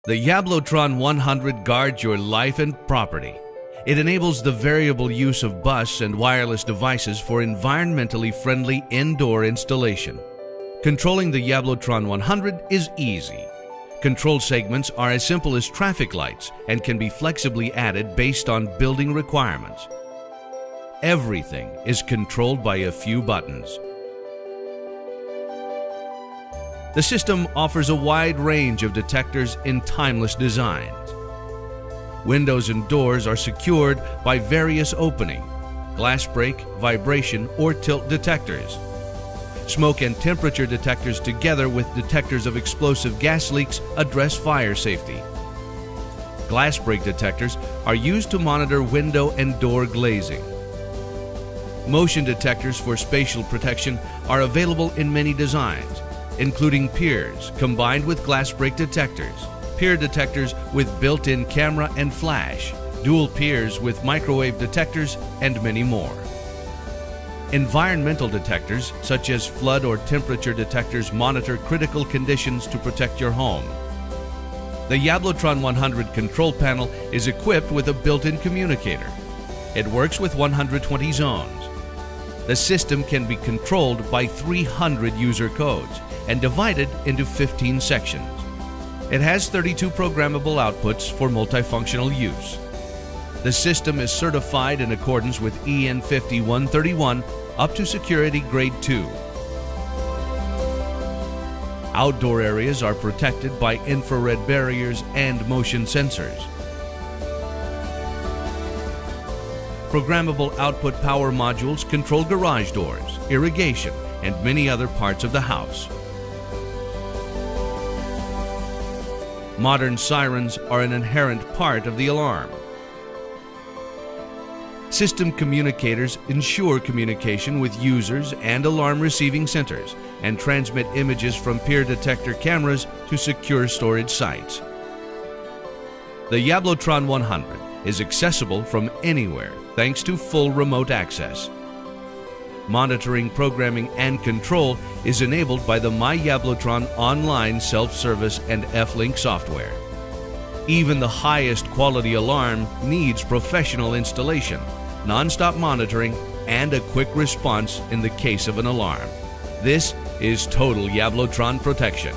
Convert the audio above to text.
The Jablotron 100 guards your life and property. It enables the variable use of bus and wireless devices for environmentally friendly indoor installation. Controlling the Jablotron 100 is easy. Control segments are as simple as traffic lights and can be flexibly added based on building requirements. Everything is controlled by a few buttons. The system offers a wide range of detectors in timeless designs. Windows and doors are secured by various opening, glass break, vibration, or tilt detectors. Smoke and temperature detectors together with detectors of explosive gas leaks address fire safety. Glass break detectors are used to monitor window and door glazing. Motion detectors for spatial protection are available in many designs, including piers combined with glass break detectors, pier detectors with built-in camera and flash, dual piers with microwave detectors, and many more. Environmental detectors, such as flood or temperature detectors, monitor critical conditions to protect your home. The Jablotron 100 control panel is equipped with a built-in communicator. It works with 120 zones. The system can be controlled by 300 user codes and divided into 15 sections. It has 32 programmable outputs for multifunctional use. The system is certified in accordance with EN 5131 up to Security Grade 2. Outdoor areas are protected by infrared barriers and motion sensors. Programmable output power modules control garage doors, irrigation, and many other parts of the house. Modern sirens are an inherent part of the alarm. System communicators ensure communication with users and alarm receiving centers and transmit images from peer detector cameras to secure storage sites. The Jablotron 100 is accessible from anywhere thanks to full remote access. Monitoring, programming, and control is enabled by the My Jablotron online self-service and F-Link software. Even the highest quality alarm needs professional installation, non-stop monitoring, and a quick response in the case of an alarm. This is total Jablotron protection.